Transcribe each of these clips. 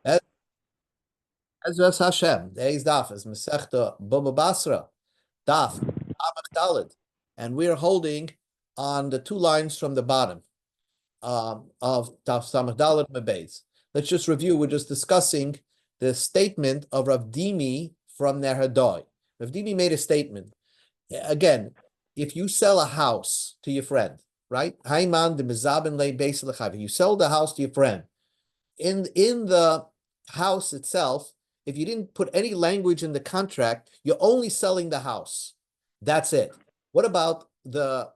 As Ezras Hashem, today's daf is Masechta Bava Basra, daf Amach Daled, and we are holding on the two lines from the bottom of daf Samach Daled Mebeis. Let's just review. We're just discussing the statement of Rav Dimi from Nehardoi. Rav Dimi made a statement. Again, if you sell a house to your friend, right? Hayman de Mizabin Le Beis Lechav. You sell the house to your friend. In the house itself, if you didn't put any language in the contract, you're only selling the house. That's it. What about the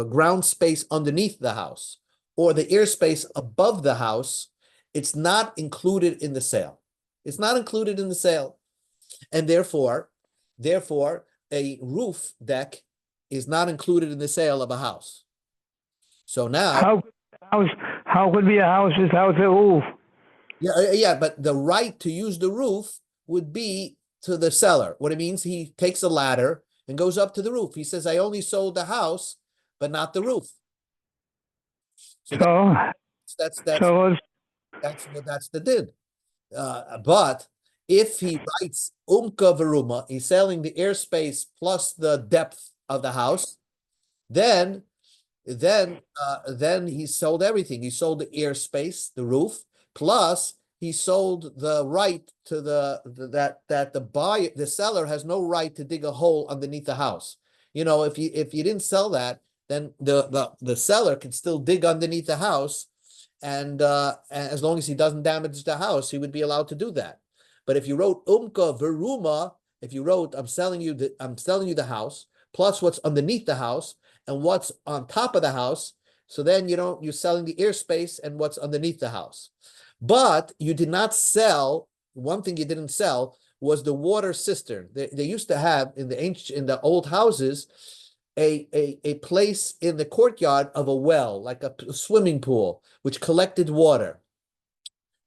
ground space underneath the house or the airspace above the house? It's not included in the sale. It's not included in the sale, and therefore, a roof deck is not included in the sale of a house. So now, how could be a house without a roof? yeah, but the right to use the roof would be to the seller. What it means, he takes a ladder and goes up to the roof. He says, I only sold the house, but not the roof. So So that's so that's the din. But if he writes umka veruma, he's selling the airspace plus the depth of the house, then he sold everything. He sold the airspace, the roof, plus he sold the right to that the buyer, the seller has no right to dig a hole underneath the house. If you didn't sell that, then the seller can still dig underneath the house, and as long as he doesn't damage the house, he would be allowed to do that. But if you wrote umka veruma, if you wrote I'm selling you the house plus what's underneath the house and what's on top of the house, so then you're selling the airspace and what's underneath the house. But you did not sell. One thing you didn't sell was the water cistern. They used to have in the old houses a place in the courtyard of a well, like a swimming pool, which collected water.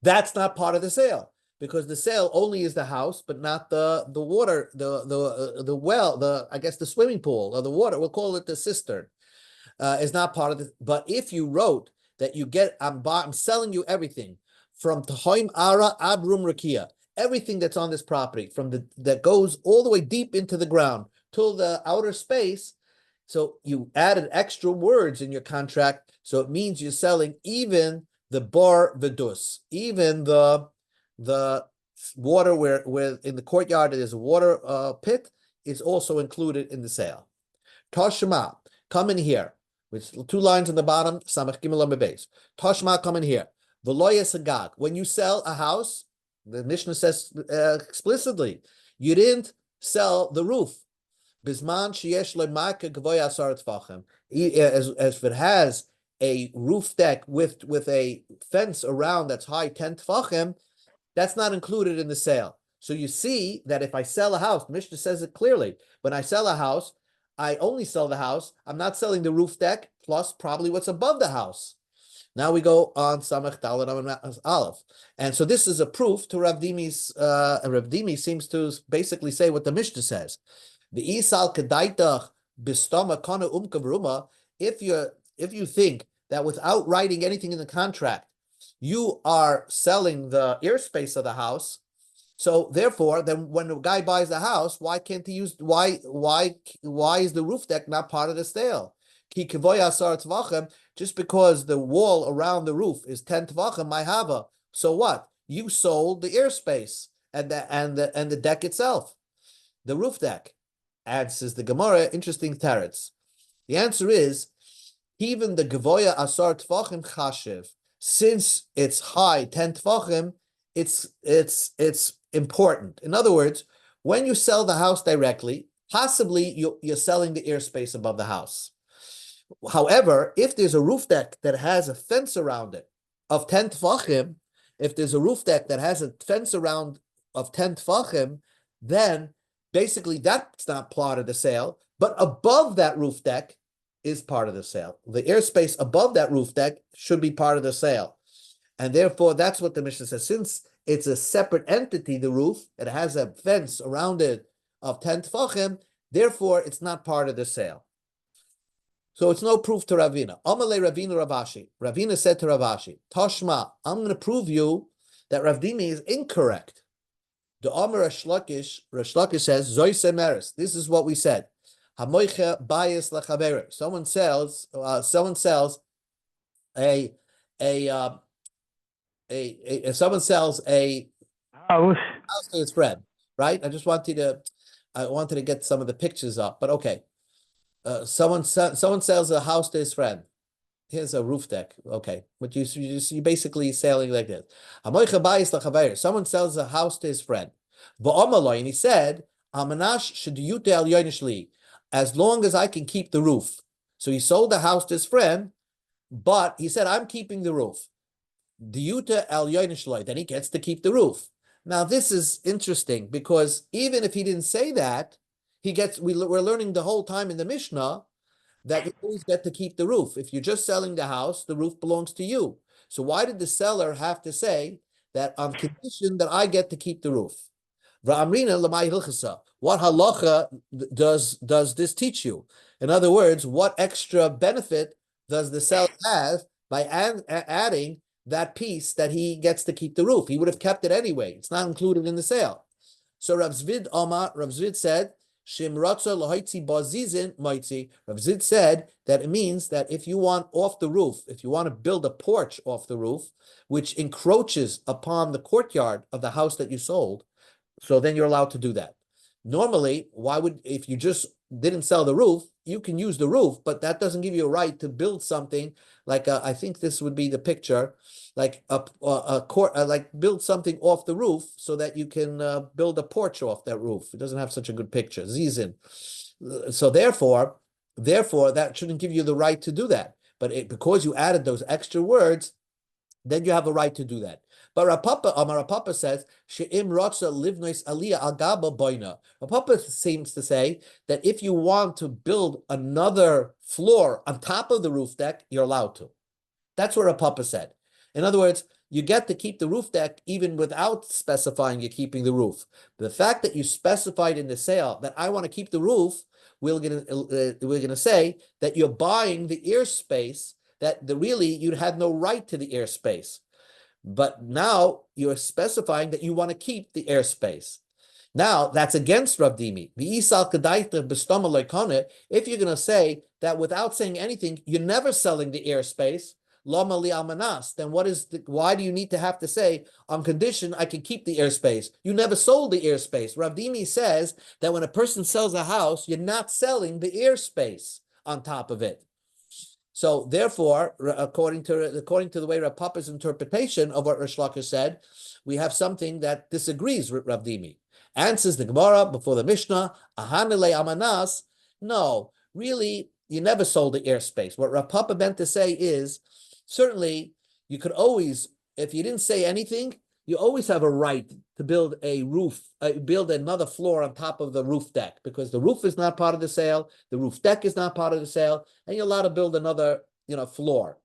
That's not part of the sale, because the sale only is the house, but not the water, the well, I guess the swimming pool or the water. We'll call it the cistern. Is not part of the. But if you wrote that I'm selling you everything from Tahoim Ara Abrum Rakia, everything that's on this property that goes all the way deep into the ground till the outer space. So you added extra words in your contract, so it means you're selling even the bar vidus, even the water where in the courtyard there's a water pit is also included in the sale. Toshma, come in here. With two lines on the bottom, Samach Gimel Beis. Toshma, come in here. Veloya Sagag. When you sell a house, the Mishnah says explicitly, you didn't sell the roof. Bisman sheyesh le'marka gvoya asar tfachim. As if it has a roof deck with a fence around that's high 10 tfachim, that's not included in the sale. So you see that if I sell a house, Mishnah says it clearly. When I sell a house, I only sell the house. I'm not selling the roof deck plus probably what's above the house. Now we go on Samach Daled Aleph. And so this is a proof to Rav Dimi's, Rav Dimi seems to basically say what the Mishnah says. The Isal Kedaitach Bistoma Kana Umka Vruma, if you think that without writing anything in the contract, you are selling the airspace of the house, so therefore, then when the guy buys the house, why can't he use why is the roof deck not part of the sale? Just because the wall around the roof is 10 tvachim, my hava. So what? You sold the airspace and the deck itself, the roof deck. Answers the Gemara, interesting teretz. The answer is even the Gevoya Asar Tvachim Chashiv, since it's high 10 Tvachim, it's important. In other words, when you sell the house directly, possibly you're selling the airspace above the house. However, if there's a roof deck that has a fence around it of 10 Tvachim, if there's a roof deck that has a fence around of 10 Tvachim, then basically that's not part of the sale, but above that roof deck is part of the sale. The airspace above that roof deck should be part of the sale. And therefore, that's what the Mishnah says. Since it's a separate entity, the roof, it has a fence around it of 10 tefachim, therefore it's not part of the sale. So it's no proof to Ravina. Amale Ravina Ravashi. Ravina said to Ravashi, Toshma, I'm going to prove you that Rav Dimi is incorrect. The Amar Resh Lakish says, Zoy Semeris. This is what we said. Hamoicha bayis lachaver. Someone sells a someone sells a House. house to his friend, right? I wanted to get some of the pictures up, but okay. Someone sells a house to his friend. Here's a roof deck. Okay, but you basically selling like this. Someone sells a house to his friend. And he said, as long as I can keep the roof. So he sold the house to his friend, but he said, I'm keeping the roof. Then he gets to keep the roof. Now, this is interesting because even if he didn't say that, we're learning the whole time in the Mishnah that you always get to keep the roof. If you're just selling the house, the roof belongs to you. So why did the seller have to say that on condition that I get to keep the roof? What halacha does this teach you? In other words, what extra benefit does the seller have by adding that piece that he gets to keep the roof? He would have kept it anyway. It's not included in the sale. So Rav Zvid said, Rav Zid said that it means that if you want off the roof, if you want to build a porch off the roof, which encroaches upon the courtyard of the house that you sold, so then you're allowed to do that. Normally, if you just didn't sell the roof, you can use the roof, but that doesn't give you a right to build something like I think this would be the picture, like like build something off the roof so that you can build a porch off that roof. It doesn't have such a good picture. Zizin. So therefore, that shouldn't give you the right to do that. But because you added those extra words, then you have a right to do that. But Rapapa says, She'im Ratza Livnois Aliyah Agaba Boina. Rapapa seems to say that if you want to build another floor on top of the roof deck, you're allowed to. That's what Rapapa said. In other words, you get to keep the roof deck even without specifying you're keeping the roof. The fact that you specified in the sale that I want to keep the roof, we're gonna say that you're buying the airspace that really you had no right to the airspace. But now you're specifying that you want to keep the airspace. Now that's against Rav Dimi. If you're going to say that without saying anything, you're never selling the airspace, then why do you need to have to say on condition I can keep the airspace? You never sold the airspace. Rav Dimi says that when a person sells a house, you're not selling the airspace on top of it. So therefore, according to the way Rav Papa's interpretation of what Resh Lakish said, we have something that disagrees with Rav Dimi. Answers the Gemara before the Mishnah, Ahanele Amanas. No, really, you never sold the airspace. What Rav Papa meant to say is, certainly, you could always, if you didn't say anything, you always have a right to build a roof, build another floor on top of the roof deck, because the roof is not part of the sale, the roof deck is not part of the sale, and you're allowed to build another, floor.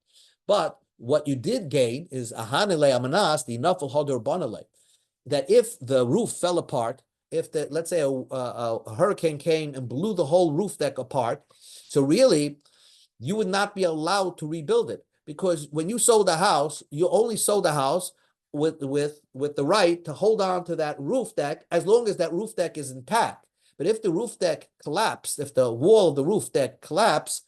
But what you did gain is ahanele amanas, the nafel hodor banale, that if the roof fell apart, if let's say a hurricane came and blew the whole roof deck apart, so really you would not be allowed to rebuild it, because when you sold the house, you only sold the house with the right to hold on to that roof deck as long as that roof deck is intact. But if the roof deck collapsed, if the wall of the roof deck collapsed,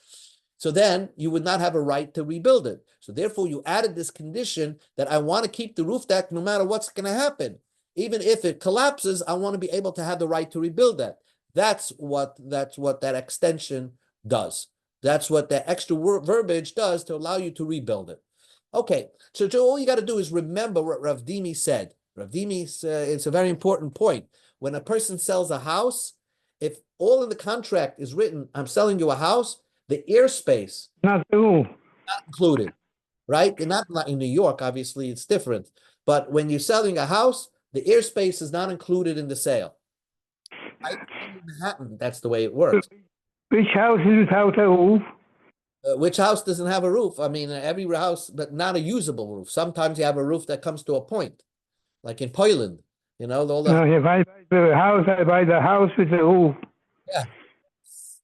so then you would not have a right to rebuild it. So therefore, you added this condition that I want to keep the roof deck no matter what's going to happen. Even if it collapses, I want to be able to have the right to rebuild that. That's what that extension does. That's what the extra verbiage does to allow you to rebuild it. Okay, so all you got to do is remember what Rav Dimi said. Rav Dimi, it's a very important point. When a person sells a house, if all in the contract is written, I'm selling you a house, the airspace Not the roof. not included, right? They're not in New York, obviously, it's different. But when you're selling a house, the airspace is not included in the sale. Right? In Manhattan, that's the way it works. Which house is without a roof? Which house doesn't have a roof? I mean, every house, but not a usable roof. Sometimes you have a roof that comes to a point, like in Poland. All the No, if I buy the house, I buy the house with the roof. yeah.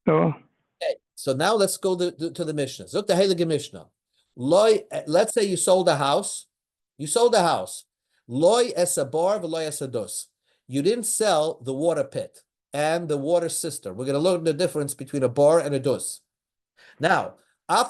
So Okay. So now let's go to the Mishnah. Zuk the Heilige Mishnah. Let's say you sold a house. You sold a house. Loy es a bar v'loy es a dus. You didn't sell the water pit and the water cistern. We're going to look at the difference between a bar and a dus. Now, even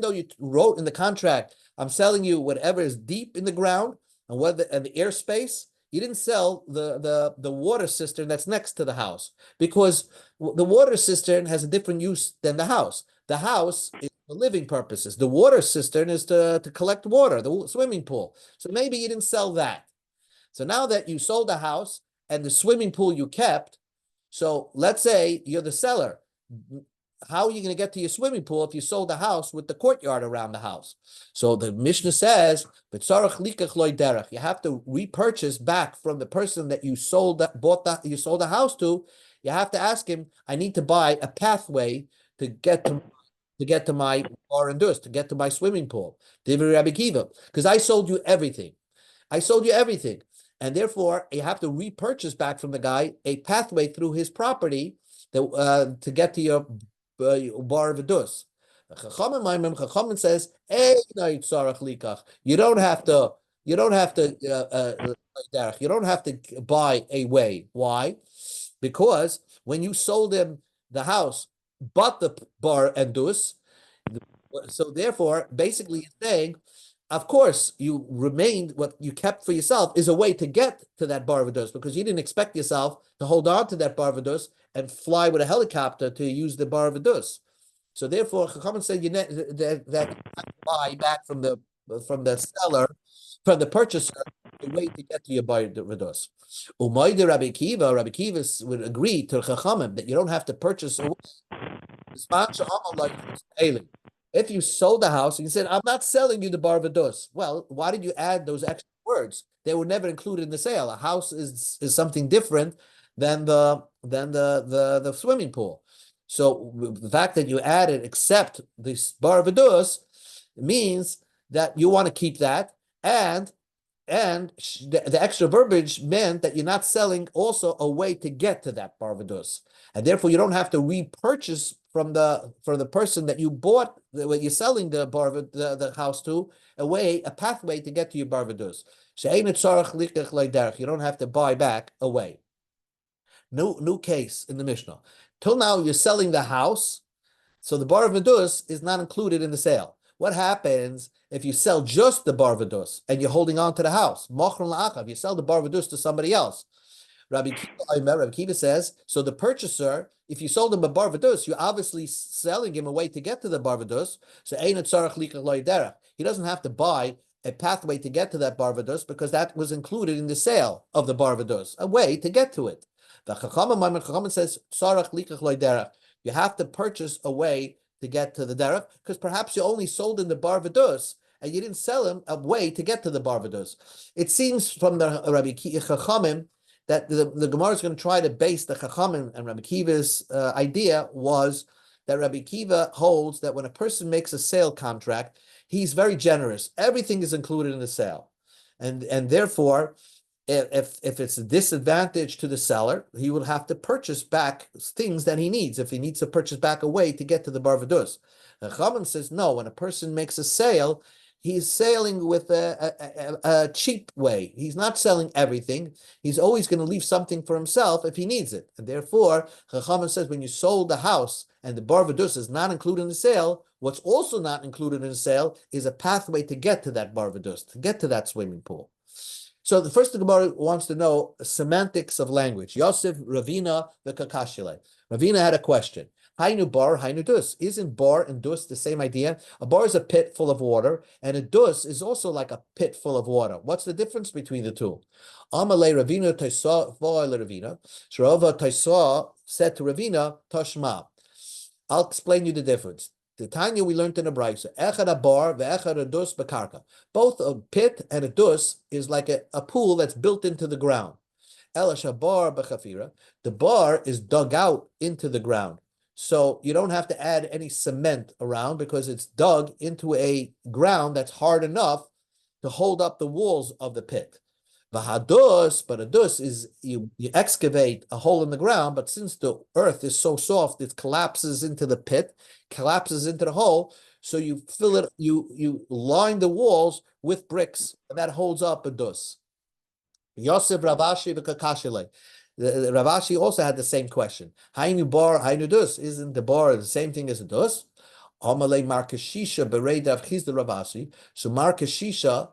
though you wrote in the contract, I'm selling you whatever is deep in the ground and the airspace, you didn't sell the water cistern that's next to the house, because the water cistern has a different use than the house. The house is for living purposes. The water cistern is to collect water, the swimming pool. So maybe you didn't sell that. So now that you sold the house and the swimming pool you kept, so let's say you're the seller. How are you going to get to your swimming pool if you sold the house with the courtyard around the house? So the Mishnah says, you have to repurchase back from the person that you sold the house to. You have to ask him, I need to buy a pathway to get to my bar and dus, to get to my swimming pool. Because I sold you everything. And therefore, you have to repurchase back from the guy a pathway through his property to get to your bar v'dus. Chachamim says, you don't have to buy a way. Why? Because when you sold him the house, but the bar and dus, so therefore, basically, you're saying, of course, you remained, what you kept for yourself is a way to get to that bar v'dus, because you didn't expect yourself to hold on to that bar v'dus and fly with a helicopter to use the bar v'dus. So therefore, Chachamim said that you have to buy back from the seller, from the purchaser, the way to get to your bar v'dus. Umayde Rabbi Kiva would agree to Chachamim that you don't have to purchase away. If you sold the house and you said, I'm not selling you the bar v'dus, well, why did you add those extra words? They were never included in the sale. A house is something different than the swimming pool. So the fact that you added except this bar v'dus means that you want to keep that, and the extra verbiage meant that you're not selling also a way to get to that bar v'dus, and therefore you don't have to repurchase from the person that you bought, what you're selling the house to, a pathway to get to your bar v'dus. You don't have to buy back a way. New case in the Mishnah. Till now, you're selling the house, so the bar v'dus is not included in the sale. What happens if you sell just the bar v'dus and you're holding on to the house? You sell the bar v'dus to somebody else. Rabbi Kiva says, so the purchaser, if you sold him a bar v'dus, you're obviously selling him a way to get to the bar v'dus. So he doesn't have to buy a pathway to get to that bar v'dus, because that was included in the sale of the bar v'dus, a way to get to it. The Chachamim says, you have to purchase a way to get to the derech, because perhaps you only sold in the bar v'dus and you didn't sell him a way to get to the bar v'dus. It seems from the Rabbi Chachamim that the Gemara is going to try to base the Chachamim and Rabbi Kiva's idea was that Rabbi Kiva holds that when a person makes a sale contract, he's very generous. Everything is included in the sale, and therefore, if it's a disadvantage to the seller, he will have to purchase back things that he needs. If he needs to purchase back a way to get to the bar v'dus, the Chachamim says no. When a person makes a sale, he's selling with a cheap way. He's not selling everything. He's always going to leave something for himself if he needs it. And therefore, Chachamim says when you sold the house and the bar v'dus is not included in the sale, what's also not included in the sale is a pathway to get to that bar v'dus, to get to that swimming pool. So the first Gemara wants to know semantics of language. Yosef, Ravina, the Kakashile. Ravina had a question. Hainu bar, hainu dus. Isn't bar and dus the same idea? A bar is a pit full of water, and a dus is also like a pit full of water. What's the difference between the two? Amalei Ravina Taisa Voile Ravina. Shrova Taisa said to Ravina, Tashma. I'll explain you the difference. The Tanya we learned in the Brayso, echad a bar ve'echad a dus bekarka. Both a pit and a dus is like a pool that's built into the ground. Elash a bar bechafira. The bar is dug out into the ground. So you don't have to add any cement around because it's dug into a ground that's hard enough to hold up the walls of the pit. V'hadus, but a dus is you excavate a hole in the ground, but since the earth is so soft, it collapses into the pit, collapses into the hole. So you fill it, you line the walls with bricks, and that holds up a dus. Yosef Ravashi v'kakashile. Ravashi also had the same question. Hainu bar, hainu dus. Isn't the bar the same thing as a dus? Amalei Markashisha berei Rav Chisda Ravashi. So Markashisha,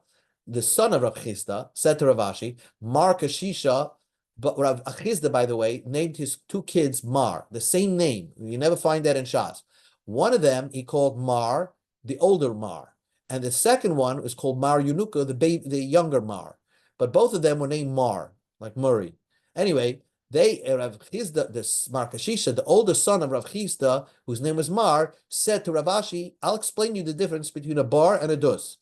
the son of Rav Chisda, said to Ravashi, Markashisha, but Rav Chisda, by the way, named his two kids Mar, the same name. You never find that in Shas. One of them he called Mar, the older Mar, and the second one was called Mar Yunuka, the younger Mar. But both of them were named Mar, like Murray. Anyway, Rav Chisda, this Markashisha, the older son of Rav Chisda, whose name was Mar, said to Ravashi, I'll explain you the difference between a bar and a dus.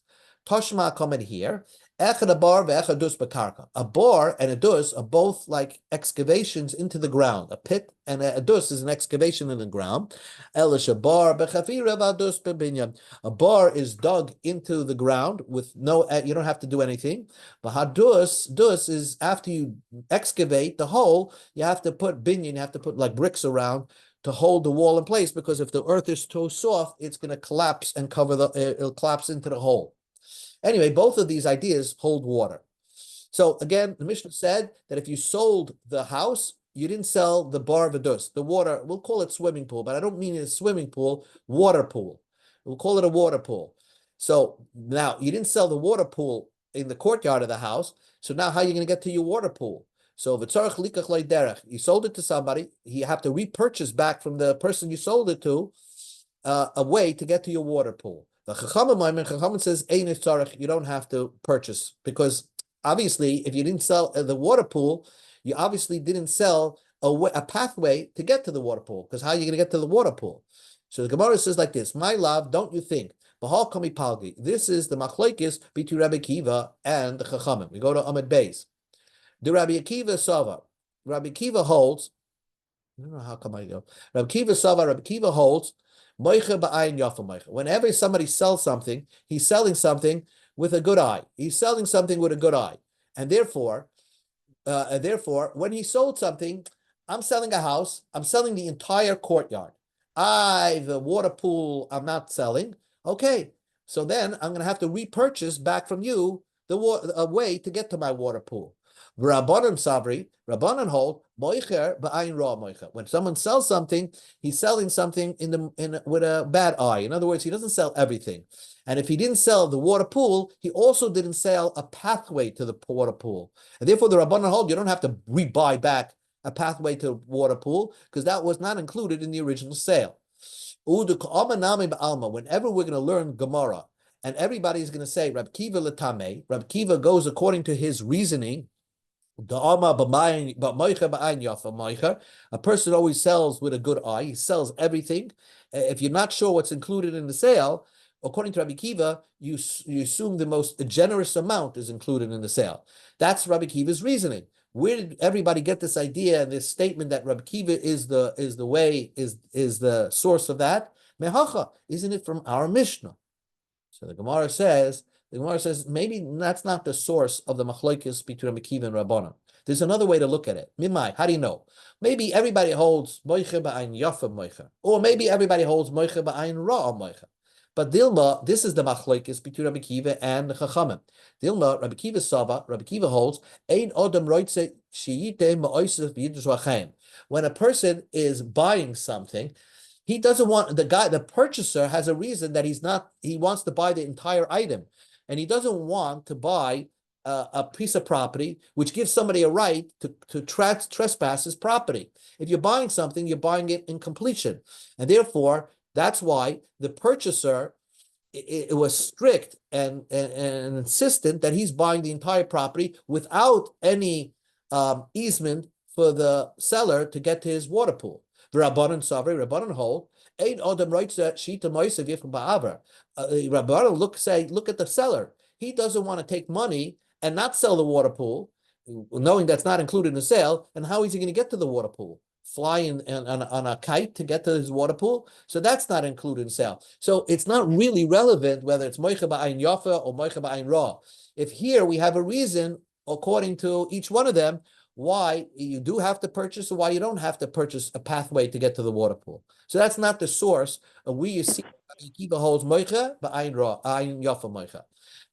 Toshma comment here. Echad a bar ve'echad dus bekarka. A bar and a dus are both like excavations into the ground. A pit and a dus is an excavation in the ground. Elish a bar bechafira v'adus bebinyam. A bar is dug into the ground with no, you don't have to do anything. But dus is after you excavate the hole, you have to put binyan, you have to put like bricks around to hold the wall in place, because if the earth is too soft, it's going to collapse and it'll collapse into the hole. Anyway, both of these ideas hold water. So again, the Mishnah said that if you sold the house, you didn't sell the bar v'dus, the water. We'll call it swimming pool, but I don't mean a swimming pool, water pool. We'll call it a water pool. So now you didn't sell the water pool in the courtyard of the house. So now how are you going to get to your water pool? So v'tzarech likach lo derech, you sold it to somebody, you have to repurchase back from the person you sold it to a way to get to your water pool. The Chachamim says, you don't have to purchase, because obviously, if you didn't sell the water pool, you obviously didn't sell a pathway to get to the water pool, because how are you going to get to the water pool? So the Gemara says like this, my love, don't you think? This is the machlokes between Rabbi Akiva and the Chachamim. We go to Amud Beis. The Rabbi Akiva Sava. Rabbi Akiva holds, I don't know how come I go. Rabbi Akiva Sava, Rabbi Akiva holds, whenever somebody sells something, he's selling something with a good eye. He's selling something with a good eye. And therefore, when he sold something, I'm selling a house, I'm selling the entire courtyard. The water pool, I'm not selling. Okay, so then I'm going to have to repurchase back from you a way to get to my water pool. Rabbanan Sabri, Rabbanan hold moicher ba'ayin ra moicher. When someone sells something, he's selling something with a bad eye. In other words, he doesn't sell everything. And if he didn't sell the water pool, he also didn't sell a pathway to the water pool. And therefore, the Rabbanan hold you don't have to rebuy back a pathway to the water pool, because that was not included in the original sale. Whenever we're going to learn Gemara, and everybody's going to say Rab Kiva Latame, Rab Kiva goes according to his reasoning. A person always sells with a good eye. He sells everything. If you're not sure what's included in the sale, according to Rabbi Kiva, you assume the most generous amount is included in the sale. That's Rabbi Kiva's reasoning. Where did everybody get this idea and this statement that Rabbi Kiva is the source of that? Mehacha, isn't it from our Mishnah? So the Gemara says maybe that's not the source of the machlokes between Rabbi Kiva and Rabbanan. There's another way to look at it. Mimai, how do you know? Maybe everybody holds moicha ba'ayin yafa moicha, or maybe everybody holds moicha ba'ayin ra moicha. But Dilma, this is the machlokes between Rabbi Kiva and the Chachamim. Dilma, Rabbi Kiva Sava, Rabbi Kiva holds ein odam roitze shiyite ma'oisef b'yidrach. When a person is buying something, he doesn't want the purchaser has a reason that he wants to buy the entire item. And he doesn't want to buy a piece of property which gives somebody a right to trespass his property. If you're buying something, you're buying it in completion. And therefore, that's why the purchaser it was strict and insistent that he's buying the entire property without any easement for the seller to get to his water pool. The Rabbanan Savri, Rabbanan hold, ain't Adam writes that Shita Moisav Yifim Ba'avra. Rabbanan look at the seller. He doesn't want to take money and not sell the water pool, knowing that's not included in the sale. And how is he going to get to the water pool? Fly on a kite to get to his water pool? So that's not included in sale. So it's not really relevant whether it's Moicha Ba'ayin Yafa or Moicha Ba'ayin Ra. If here we have a reason according to each one of them, why you do have to purchase or why you don't have to purchase a pathway to get to the water pool. So that's not the source of where you see Akiva holds moicha, but ayin ra, ayin yafa moicha.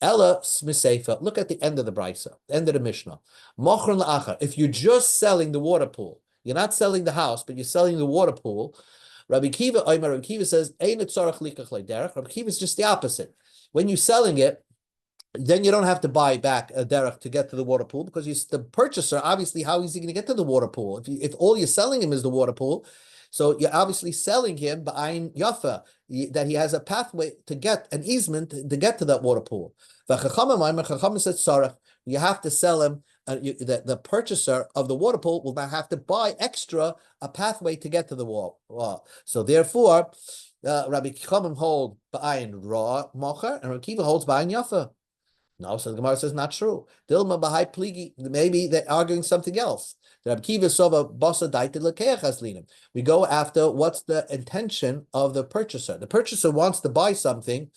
Ella smiseifa. Look at the end of the brisa, end of the Mishnah. Mochron la'achar. If you're just selling the water pool, you're not selling the house, but you're selling the water pool. Rabbi Kiva says, Ein tzarach likach leiderech. Rabbi Kiva is just the opposite. When you're selling it, then you don't have to buy back a derech to get to the water pool because the purchaser, obviously, how is he going to get to the water pool? If all you're selling him is the water pool, so you're obviously selling him ba'ayin yafa, that he has a pathway to get an easement to get to that water pool. Chacham says sarach, you have to sell him. The purchaser of the water pool will not have to buy extra a pathway to get to the wall. So therefore, Rabbi Chachamim hold ba'ayin ra mocher, and Rabbi Kiva holds ba'ayin yafa. No, so the Gemara says not true. Dilma b'hai pligi. Maybe they're arguing something else. We go after what's the intention of the purchaser. The purchaser wants to buy something.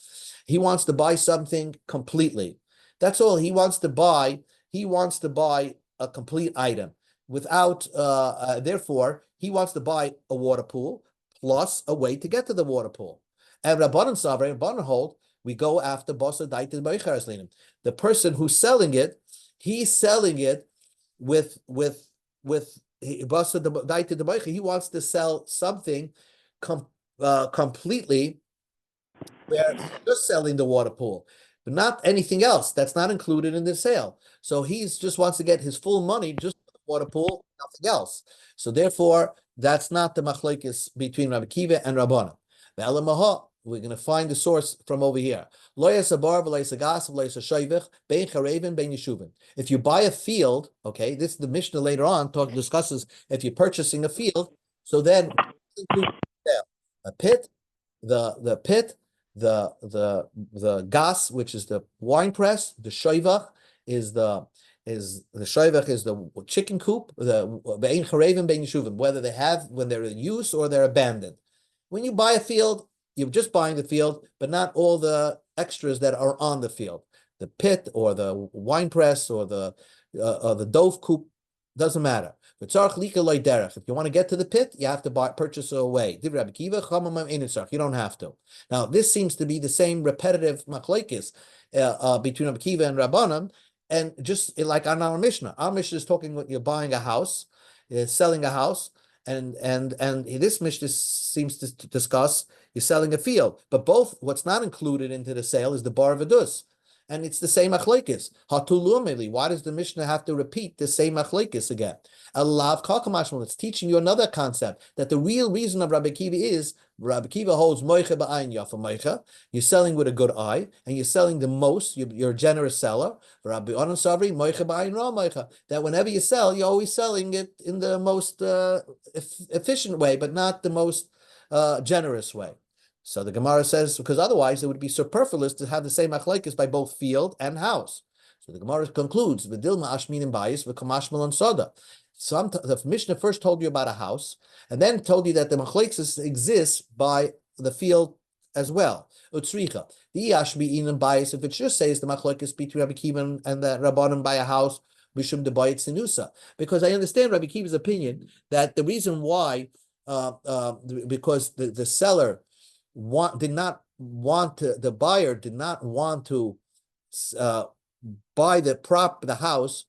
He wants to buy something completely. That's all he wants to buy. He wants to buy a complete item without. Therefore, he wants to buy a water pool plus a way to get to the water pool. And Rabbanan hold. We go after Basra Daitin Baichar Aslinim. The person who's selling it, he's selling it with Basra Daitin Baichar. He wants to sell something completely where he's just selling the water pool, but not anything else. That's not included in the sale. So he's just wants to get his full money just for the water pool, nothing else. So therefore, that's not the machlokes between Rabbi Kiva and Rabbanan. We're going to find the source from over here. If you buy a field, okay, this is the Mishnah later on discusses if you're purchasing a field, so then a pit, the pit, the gas, which is the wine press, the shoivach is the chicken coop, whether they have when they're in use or they're abandoned. When you buy a field, you're just buying the field, but not all the extras that are on the field. The pit or the wine press or the dove coop, doesn't matter. If you want to get to the pit, you have to purchase a way. You don't have to. Now, this seems to be the same repetitive machlokes between Rabbi Kiva and Rabbanan, and just like on our Mishnah. Our Mishnah is talking about you're buying a house, selling a house, and this Mishnah seems to discuss you're selling a field, but what's not included into the sale is the bar vadus, and it's the same machlokes. Why does the Mishnah have to repeat the same machlokes again? Allah it's teaching you another concept that the real reason of Rabbi Kiva is Rabbi Kiva holds moicha ba'ayin yafa moicha. You're selling with a good eye, and you're selling the most. You're a generous seller. Rabbi Onan Savri moicha ba'ayin ra moicha. That whenever you sell, you're always selling it in the most efficient way, but not the most generous way. So the Gemara says, because otherwise it would be superfluous to have the same machlokes by both field and house. So the Gemara concludes, "V'dilma ashminim bayis v'kamashmal on soda." The Mishnah first told you about a house, and then told you that the machlokes exists by the field as well. Utzricha, the ashminim bayis. If it just says the machlokes between Rabbi Kiva and the Rabbanan by a house, mishum debayit sinusa. Because I understand Rabbi Kiva's opinion that the reason why, because the seller the buyer did not want to buy the house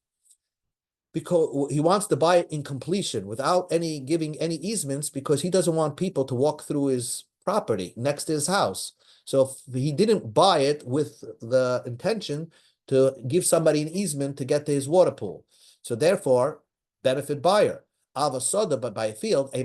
because he wants to buy it in completion without giving any easements, because he doesn't want people to walk through his property next to his house. So he didn't buy it with the intention to give somebody an easement to get to his water pool. So therefore, benefit buyer. Avasoda, but by a field,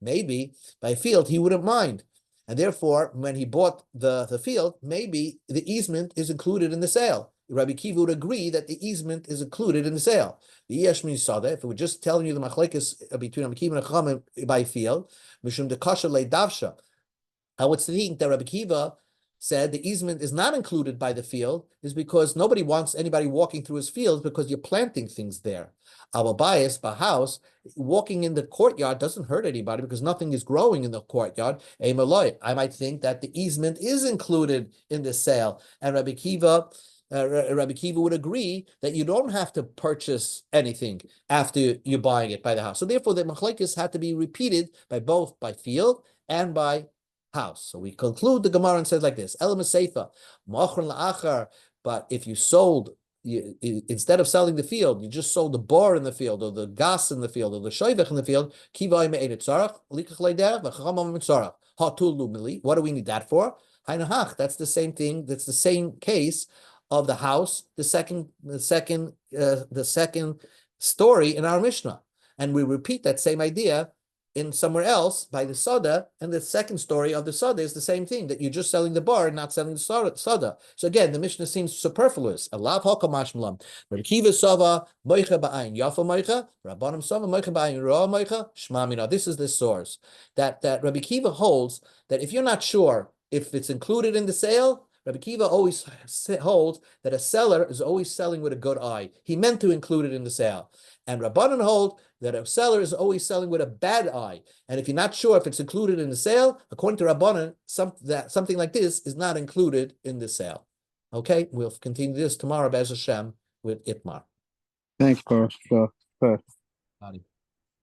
maybe by a field he wouldn't mind. And therefore, when he bought the field, maybe the easement is included in the sale. Rabbi Kiva would agree that the easement is included in the sale. The Yeshmin Sada, if it were just telling you the machlekes between Rabbi Kiva and Chachamim by field, Mishum de Kasha le Davsha, I would think that Rabbi Kiva said the easement is not included by the field is because nobody wants anybody walking through his fields because you're planting things there. Our bias by house, walking in the courtyard doesn't hurt anybody because nothing is growing in the courtyard. I might think that the easement is included in the sale, and Rabbi Kiva Rabbi Kiva would agree that you don't have to purchase anything after you're buying it by the house. So therefore, the machlekes had to be repeated by both by field and by house. So we conclude the Gemara and says like this: Elam seifa, machron la'achar. But if you sold, instead of selling the field, you just sold the bar in the field, or the gas in the field, or the shoivech in the field. What do we need that for? That's the same thing. That's the same case of the house, the second story in our Mishnah, and we repeat that same idea in somewhere else by the Sada, and the second story of the Sada is the same thing, that you're just selling the bar and not selling the Sada. So again, the Mishnah seems superfluous. Allah hakamashmalam. Rabbi Kiva Sava Moicha Ba'ayin Yafa Moicha, Rabbanim Sava Moicha Ba'ayin Ra Moicha Shmamina. This is the source that Rabbi Kiva holds that if you're not sure if it's included in the sale, Rabbi Kiva always holds that a seller is always selling with a good eye. He meant to include it in the sale. And Rabbanan hold that a seller is always selling with a bad eye. And if you're not sure if it's included in the sale, according to Rabbanan, something like this is not included in the sale. Okay, we'll continue this tomorrow, Be'ez Hashem, with Itmar. Thanks, Pastor.